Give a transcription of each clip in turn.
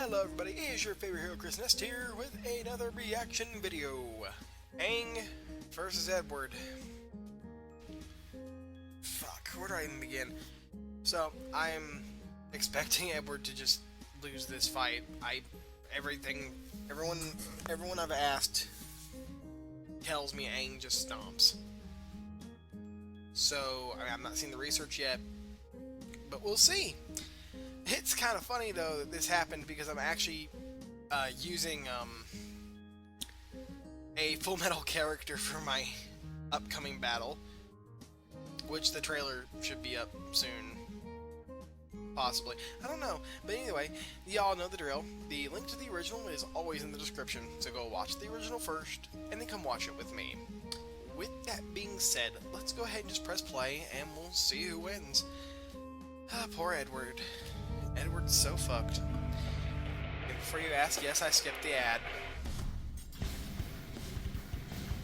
Hello everybody, it is your favorite hero Chris Nest here with another reaction video. Aang versus Edward. Fuck, where do I even begin? So, I'm expecting Edward to just lose this fight. Everyone I've asked tells me Aang just stomps. So, I'm not seeing the research yet, but we'll see. It's kind of funny though that this happened because I'm actually using a Full Metal character for my upcoming battle, which the trailer should be up soon, possibly. I don't know, but anyway, y'all know the drill. The link to the original is always in the description, so go watch the original first, and then come watch it with me. With that being said, let's go ahead and just press play, and we'll see who wins. Ah, poor Edward. Edward's so fucked. And before you ask, yes, I skipped the ad.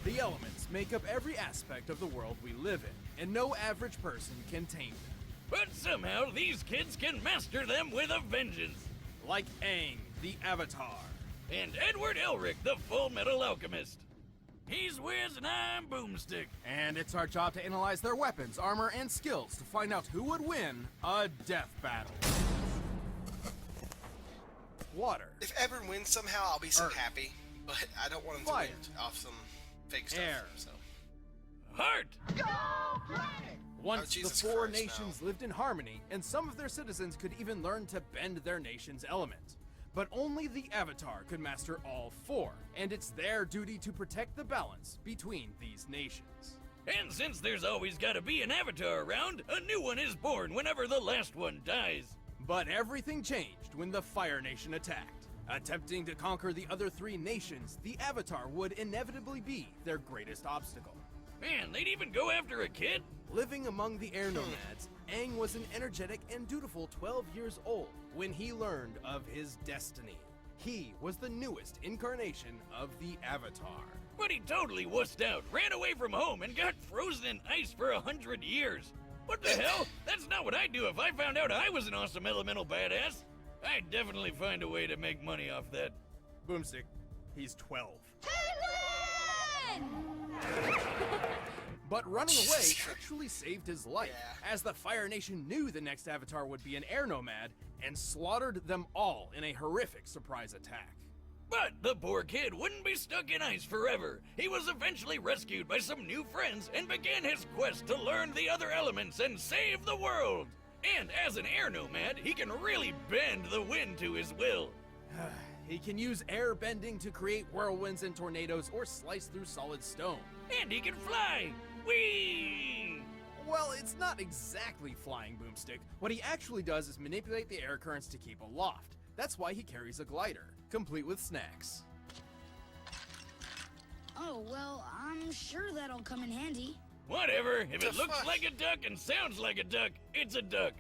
The elements make up every aspect of the world we live in, and no average person can tame them. But somehow these kids can master them with a vengeance. Like Aang, the Avatar. And Edward Elric, the Full Metal Alchemist. He's Wiz and I'm Boomstick. And it's our job to analyze their weapons, armor, and skills to find out who would win a death battle. Water. If Edward wins somehow, I'll be so Earth. happy. But I don't want him Fire. to win off some fake stuff. Air. So. Heart. Once Jesus the four Christ, nations no. lived in harmony, and some of their citizens could even learn to bend their nation's element. But only the Avatar could master all four, and it's their duty to protect the balance between these nations. And since there's always gotta be an Avatar around, a new one is born whenever the last one dies. But everything changed when the Fire Nation attacked. Attempting to conquer the other three nations, the Avatar would inevitably be their greatest obstacle. Man, they'd even go after a kid? Living among the air nomads, Aang was an energetic and dutiful 12 years old when he learned of his destiny. He was the newest incarnation of the Avatar. But he totally wussed out, ran away from home, and got frozen in ice for 100 years. What the hell? That's not what I'd do if I found out I was an awesome elemental badass. I'd definitely find a way to make money off that. Boomstick, he's 12. But running away Jesus Christ. actually saved his life, Yeah. as the Fire Nation knew the next Avatar would be an air nomad and slaughtered them all in a horrific surprise attack. But the poor kid wouldn't be stuck in ice forever. He was eventually rescued by some new friends and began his quest to learn the other elements and save the world. And as an air nomad, he can really bend the wind to his will. He can use air bending to create whirlwinds and tornadoes or slice through solid stone. And he can fly. Whee! Well, it's not exactly flying, Boomstick. What he actually does is manipulate the air currents to keep aloft. That's why he carries a glider, complete with snacks. Oh, well, I'm sure that'll come in handy. Whatever. If it The looks fuck? like a duck and sounds like a duck, it's a duck.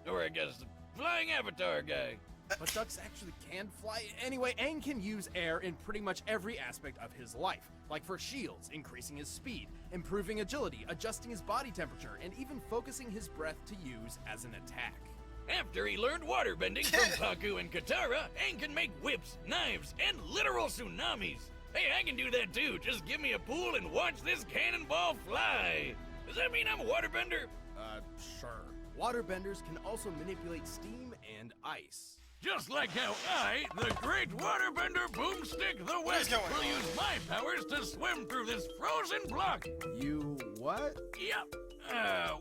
Or I guess a flying avatar guy. But ducks actually can fly. Anyway, Aang can use air in pretty much every aspect of his life. Like for shields, increasing his speed, improving agility, adjusting his body temperature, and even focusing his breath to use as an attack. After he learned waterbending from Paku and Katara, Aang can make whips, knives, and literal tsunamis. Hey, I can do that too. Just give me a pool and watch this cannonball fly. Does that mean I'm a waterbender? Sure. Waterbenders can also manipulate steam and ice. Just like how I, the great waterbender Boomstick the West, going will on? use my powers to swim through this frozen block. You what? Yep.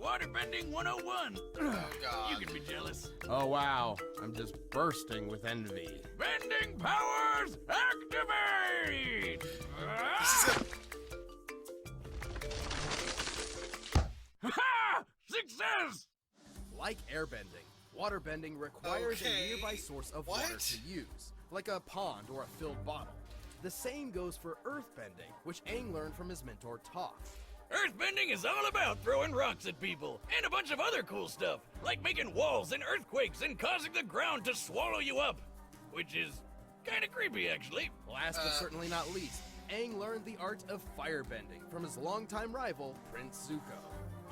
Waterbending 101. Oh, God. You can be jealous. Oh wow, I'm just bursting with envy. Bending powers, activate! Ha! Success! Like airbending, waterbending requires Okay. a nearby source of water What? to use, like a pond or a filled bottle. The same goes for earthbending, which Aang learned from his mentor Toph. Earthbending is all about throwing rocks at people, and a bunch of other cool stuff, like making walls and earthquakes and causing the ground to swallow you up. Which is kinda creepy, actually. Last but certainly not least, Aang learned the art of firebending from his longtime rival, Prince Zuko.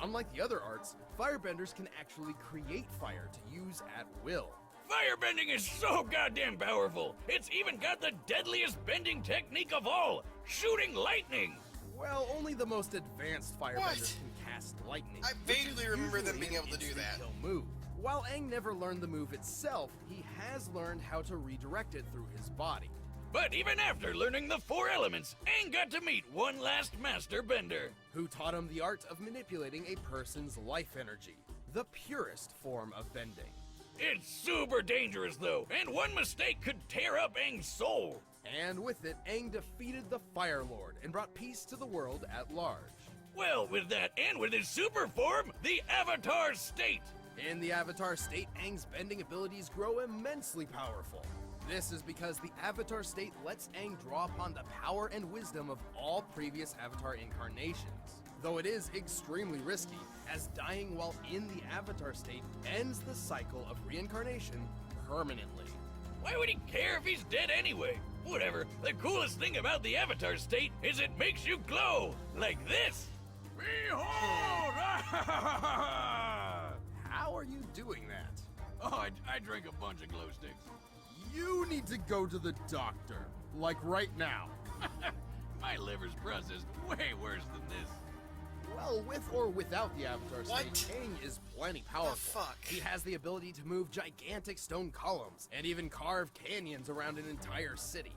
Unlike the other arts, firebenders can actually create fire to use at will. Firebending is so goddamn powerful. It's even got the deadliest bending technique of all, shooting lightning. Well, only the most advanced firebenders What? can cast lightning. I which is vaguely remember them usually being an able to do instant that. kill move. While Aang never learned the move itself, he has learned how to redirect it through his body. But even after learning the 4 elements, Aang got to meet one last master bender. Who taught him the art of manipulating a person's life energy, the purest form of bending. It's super dangerous though, and one mistake could tear up Aang's soul. And with it, Aang defeated the Fire Lord and brought peace to the world at large. Well, with that and with his super form, the Avatar State. In the Avatar state, Aang's bending abilities grow immensely powerful. This is because the Avatar state lets Aang draw upon the power and wisdom of all previous Avatar incarnations. Though it is extremely risky, as dying while in the Avatar state ends the cycle of reincarnation permanently. Why would he care if he's dead anyway? Whatever, the coolest thing about the Avatar State is it makes you glow, like this. Behold! How are you doing that? Oh, I drank a bunch of glow sticks. You need to go to the doctor, like right now. My liver's processed way worse than this. Well, with or without the Avatar What? state, Aang is plenty powerful. fuck? He has the ability to move gigantic stone columns and even carve canyons around an entire city.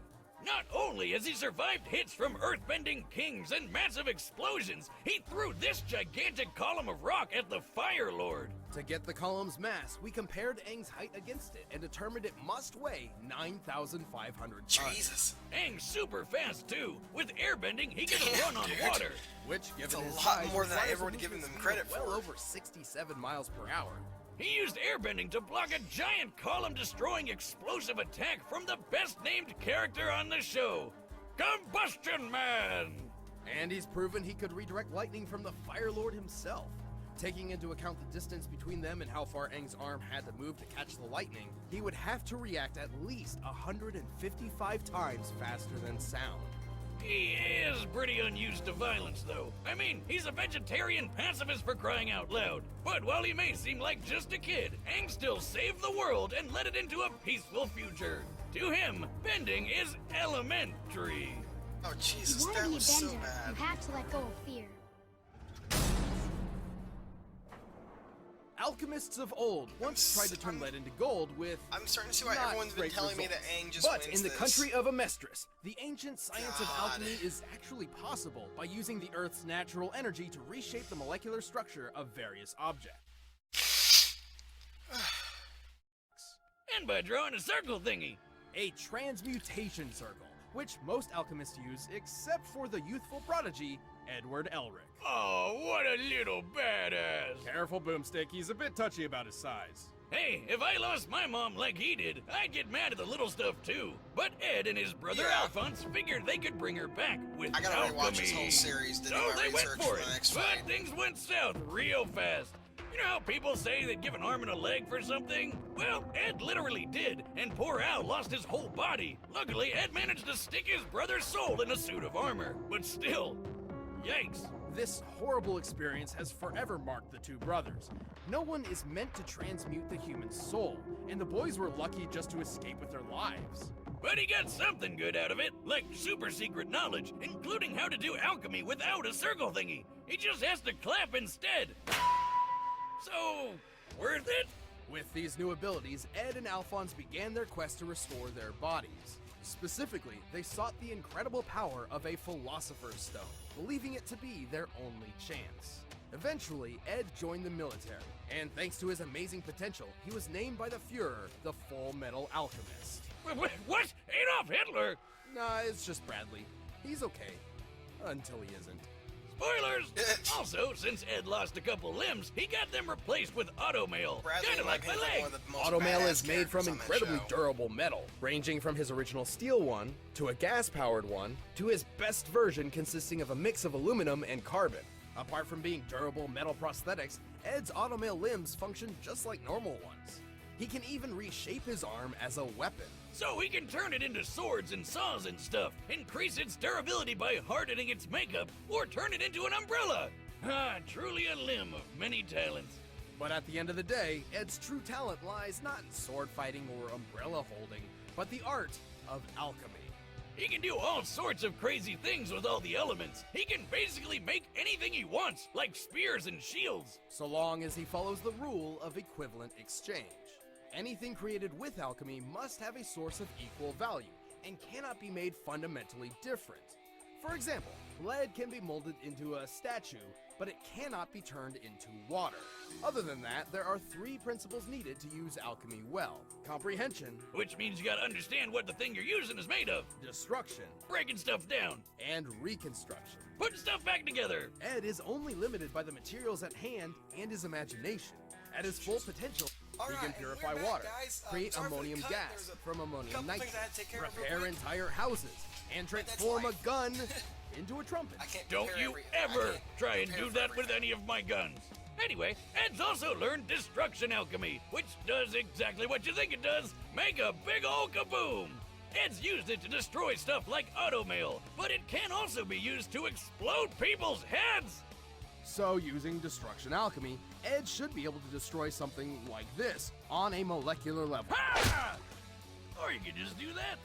Not only has he survived hits from earthbending kings and massive explosions, he threw this gigantic column of rock at the Fire Lord. To get the column's mass, we compared Aang's height against it and determined it must weigh 9,500 tons. Jesus. Aang's super fast too. With airbending, he can Damn, run on dude. water. Which, given a his lot size, more than I requires ever a would've given movement them speed credit of well for. over 67 miles per hour. He used airbending to block a giant column-destroying explosive attack from the best-named character on the show, Combustion Man! And he's proven he could redirect lightning from the Fire Lord himself. Taking into account the distance between them and how far Aang's arm had to move to catch the lightning, he would have to react at least 155 times faster than sound. He is pretty unused to violence, though. I mean, he's a vegetarian pacifist for crying out loud. But while he may seem like just a kid, Aang still saved the world and led it into a peaceful future. To him, bending is elementary. Oh, If Jesus, you want that to be a was so bender, bad. you have to let go of fear. Alchemists of old once tried to turn lead into gold with I'm starting to see why not everyone's been great telling me that results. Aang just But wins in the this. country of Amestris, the ancient science of God. alchemy is actually possible by using the Earth's natural energy to reshape the molecular structure of various objects. And by drawing a circle thingy. A transmutation circle, which most alchemists use except for the youthful prodigy, Edward Elric. Oh, what a little badass. Careful, Boomstick, he's a bit touchy about his size. Hey, if I lost my mom like he did, I'd get mad at the little stuff too. But Ed and his brother Yeah. Alphonse figured they could bring her back with I gotta rewatch this whole alchemy. series to do So my they went research for for it, the next but fight. things went south real fast. You know how people say they'd give an arm and a leg for something? Well, Ed literally did, and poor Al lost his whole body. Luckily, Ed managed to stick his brother's soul in a suit of armor. But still, yikes. This horrible experience has forever marked the two brothers. No one is meant to transmute the human soul, and the boys were lucky just to escape with their lives. But he got something good out of it, like super secret knowledge, including how to do alchemy without a circle thingy. He just has to clap instead. So, worth it? With these new abilities, Ed and Alphonse began their quest to restore their bodies. Specifically, they sought the incredible power of a Philosopher's Stone, believing it to be their only chance. Eventually, Ed joined the military, and thanks to his amazing potential, he was named by the Fuhrer the Full Metal Alchemist. What? Adolf Hitler? Nah, it's just Bradley. He's okay. Until he isn't. Spoilers! Also, since Ed lost a couple limbs, he got them replaced with automail. Bradley Kinda like my Whitman's leg. one of the most Automail badass is made from characters on that incredibly show. durable metal, ranging from his original steel one, to a gas-powered one, to his best version consisting of a mix of aluminum and carbon. Apart from being durable metal prosthetics, Ed's automail limbs function just like normal ones. He can even reshape his arm as a weapon. So he can turn it into swords and saws and stuff, increase its durability by hardening its makeup, or turn it into an umbrella. Ah, truly a limb of many talents. But at the end of the day, Ed's true talent lies not in sword fighting or umbrella holding, but the art of alchemy. He can do all sorts of crazy things with all the elements. He can basically make anything he wants, like spears and shields. So long as he follows the rule of equivalent exchange. Anything created with alchemy must have a source of equal value and cannot be made fundamentally different. For example, lead can be molded into a statue, but it cannot be turned into water. Other than that, there are 3 principles needed to use alchemy well. Comprehension, Which means you gotta understand what the thing you're using is made of. destruction, Breaking stuff down. and reconstruction. Putting stuff back together. Ed is only limited by the materials at hand and his imagination. At his full potential, he can Alright, purify we're back, water, guys. create Sorry for the ammonium cut. gas There's a from ammonium couple things nitrate, I had to take care of real repair quick. entire houses, and that's transform a life. gun into a trumpet. I can't Don't prepare you every- ever I can't try and prepare do for that with everything. any of my guns. Anyway, Ed's also learned destruction alchemy, which does exactly what you think it does, make a big ol' kaboom. Ed's used it to destroy stuff like automail, but it can also be used to explode people's heads. So, using destruction alchemy, Ed should be able to destroy something like this on a molecular level. Ha! Or you could just do that.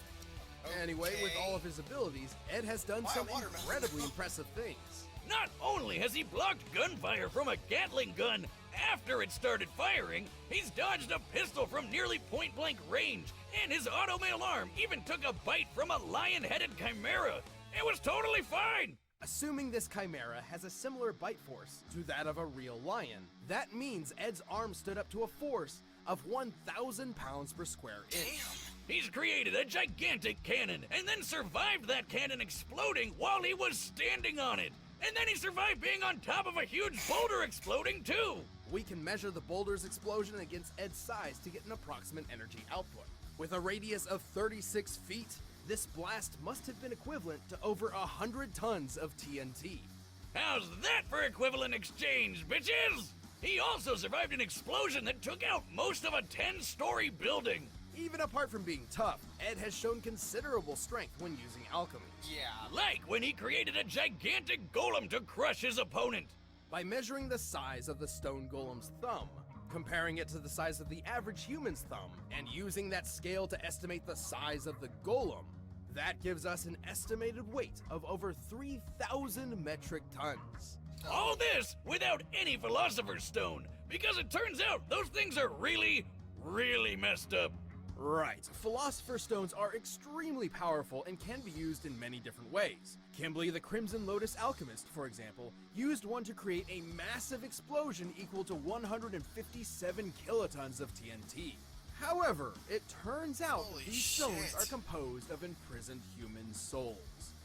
Anyway, with Okay. all of his abilities, Ed has done Why a some watermelon? incredibly impressive things. Not only has he blocked gunfire from a Gatling gun after it started firing, he's dodged a pistol from nearly point-blank range, and his automail arm even took a bite from a lion-headed chimera. It was totally fine. Assuming this chimera has a similar bite force to that of a real lion, that means Ed's arm stood up to a force of 1,000 pounds per square inch. He's created a gigantic cannon and then survived that cannon exploding while he was standing on it. And then he survived being on top of a huge boulder exploding too. We can measure the boulder's explosion against Ed's size to get an approximate energy output. With a radius of 36 feet, this blast must have been equivalent to over 100 tons of TNT. How's that for equivalent exchange, bitches? He also survived an explosion that took out most of a 10-story building. Even apart from being tough, Ed has shown considerable strength when using alchemy. Yeah. Like when he created a gigantic golem to crush his opponent. By measuring the size of the stone golem's thumb, comparing it to the size of the average human's thumb, and using that scale to estimate the size of the golem, that gives us an estimated weight of over 3,000 metric tons. All this without any Philosopher's Stone, because it turns out those things are really, really messed up. Right. Philosopher's Stones are extremely powerful and can be used in many different ways. Kimberly the Crimson Lotus Alchemist, for example, used one to create a massive explosion equal to 157 kilotons of TNT. However, it turns out Holy these stones shit. are composed of imprisoned human souls.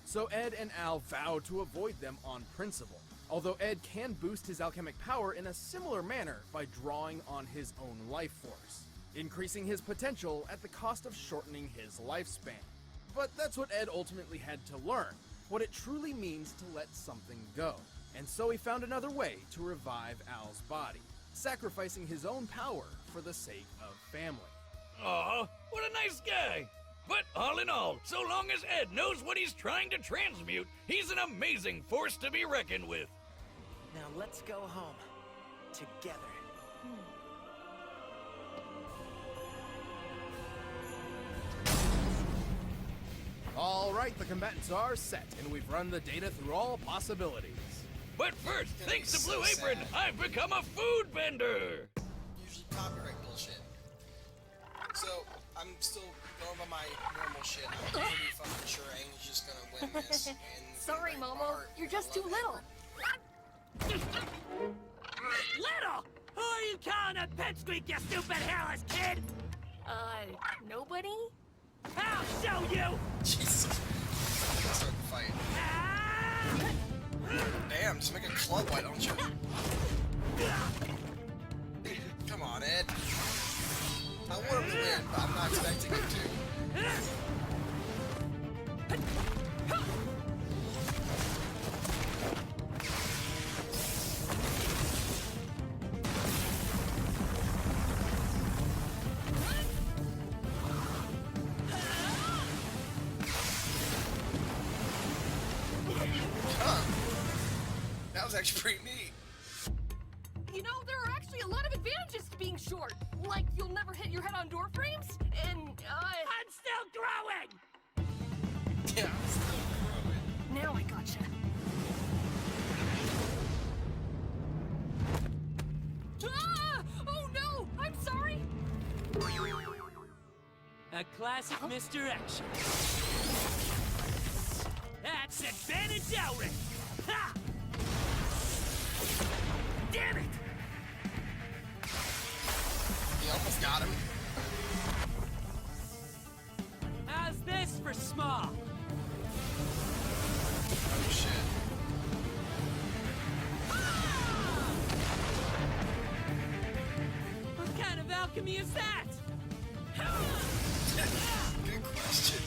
So Ed and Al vowed to avoid them on principle. Although Ed can boost his alchemic power in a similar manner by drawing on his own life force, increasing his potential at the cost of shortening his lifespan. But that's what Ed ultimately had to learn, what it truly means to let something go. And so he found another way to revive Al's body, sacrificing his own power for the sake of family. Aw, what a nice guy. But all in all, so long as Ed knows what he's trying to transmute, he's an amazing force to be reckoned with. Now let's go home. Together. All right, the combatants are set, and we've run the data through all possibilities. But first, gonna thanks be to Blue so Apron, sad. I've become a food vendor. Usually copyright bullshit. So, I'm still going by my normal shit. I'm pretty fucking sure Aang's just gonna win this. And Sorry, break my Momo. heart, You're and I just too love little. Little? Who are you calling a pipsqueak, you stupid hairless kid? Nobody? I'll show you! Aang. Jesus. Let's start the fight. Ah! Damn, just make a club, why don't you? Come on, Ed. I want him to win, but I'm not expecting him to. Huh. That was actually pretty neat. You know, there are actually a lot of advantages Warframes? And, I'm still growing! Yeah, I'm still growing. now I gotcha. Ah! Oh no! I'm sorry! A classic misdirection. That's advantage Elric! Ha! Damn it! He almost got him. How's this for small? Oh shit. What kind of alchemy is that? Good question.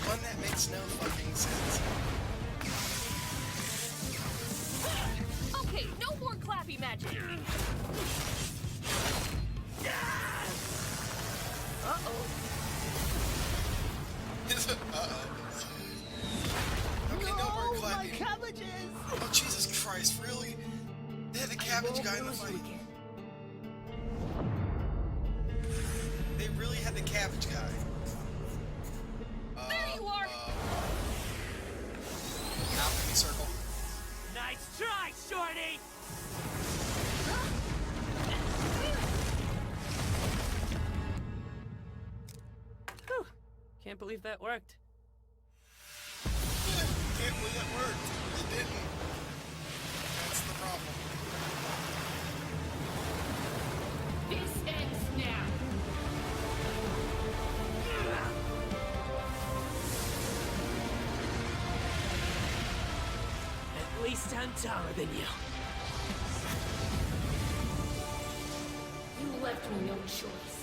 One that makes no fucking sense. Okay, no more clappy magic. Uh-oh. Okay, no more clapping. cabbages! Oh, Jesus Christ, really? They had the cabbage guy in the fight. They really had the cabbage guy. There you are! Alchemy circle. Nice try, Shorty! Whew. Can't believe that worked. Can't believe that worked. It didn't. That's the problem. This ends now. At least I'm taller than you. You left me no choice.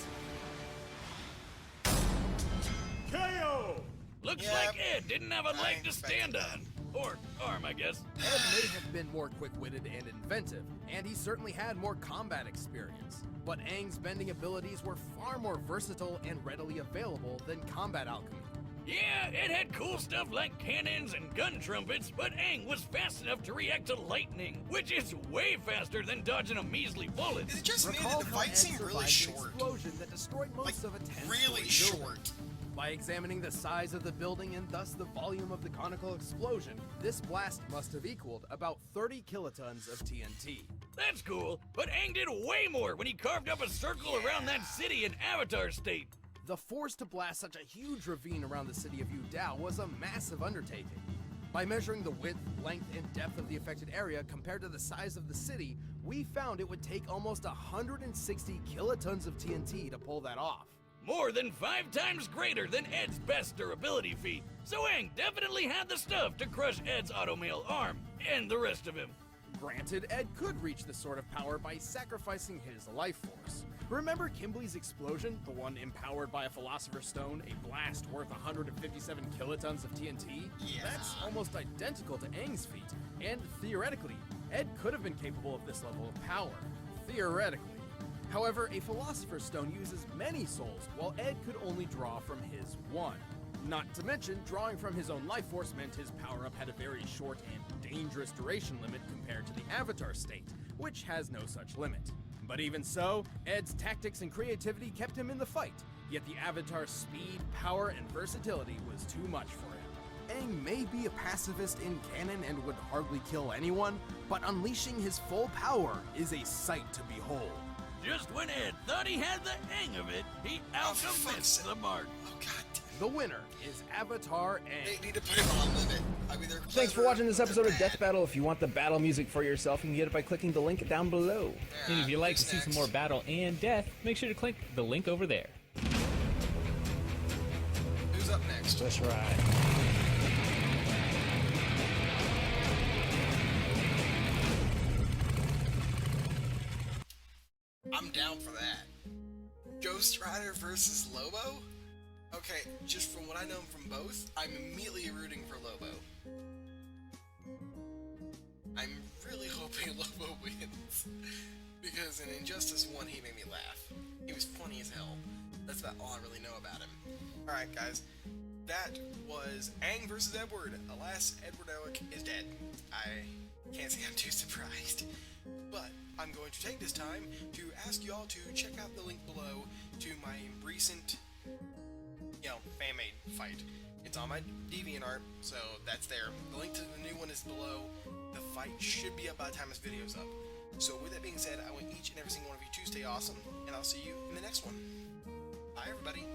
Looks Yep. like Ed didn't have a I leg to expected stand that. on. Or arm, I guess. Ed may have been more quick-witted and inventive, and he certainly had more combat experience. But Aang's bending abilities were far more versatile and readily available than combat alchemy. Yeah, it had cool stuff like cannons and gun trumpets, but Aang was fast enough to react to lightning, which is way faster than dodging a measly bullet. Is it just me Recall that the how fight Ed seemed really survived an short? explosion that destroyed most Like, of a 10-story really building. short. By examining the size of the building and thus the volume of the conical explosion, this blast must have equaled about 30 kilotons of TNT. That's cool, but Aang did way more when he carved up a circle around that city in Avatar State. The force to blast such a huge ravine around the city of Udao was a massive undertaking. By measuring the width, length, and depth of the affected area compared to the size of the city, we found it would take almost 160 kilotons of TNT to pull that off. More than 5 times greater than Ed's best durability feat. So Aang definitely had the stuff to crush Ed's automail arm, and the rest of him. Granted, Ed could reach this sort of power by sacrificing his life force. Remember Kimbley's explosion, the one empowered by a Philosopher's Stone, a blast worth 157 kilotons of TNT? Yeah. That's almost identical to Aang's feat, and theoretically, Ed could have been capable of this level of power. Theoretically. However, a Philosopher's Stone uses many souls, while Ed could only draw from his one. Not to mention, drawing from his own life force meant his power-up had a very short and dangerous duration limit compared to the Avatar state, which has no such limit. But even so, Ed's tactics and creativity kept him in the fight, yet the Avatar's speed, power, and versatility was too much for him. Aang may be a pacifist in canon and would hardly kill anyone, but unleashing his full power is a sight to behold. Just when Ed thought he had the hang of it, he for fuck's out-missed sake. the mark. Oh, god damn. The winner is Avatar Aang. They need to put him on limit. I mean, they're Thanks for clever, watching this but episode they're of Death bad. Battle. If you want the battle music for yourself, you can get it by clicking the link down below. And if you'd like to who's see some next? more battle and death, make sure to click the link over there. Who's up next? That's right. I'm down for that. Ghost Rider versus Lobo? Okay, just from what I know from both, I'm immediately rooting for Lobo. I'm really hoping Lobo wins. Because in Injustice 1, he made me laugh. He was funny as hell. That's about all I really know about him. Alright, guys. That was Aang versus Edward. Alas, Edward Elric is dead. I can't say I'm too surprised. But I'm going to take this time to ask y'all to check out the link below to my recent, fan-made fight. It's on my DeviantArt, so that's there. The link to the new one is below. The fight should be up by the time this video's up. So with that being said, I want each and every single one of you to stay awesome, and I'll see you in the next one. Bye, everybody.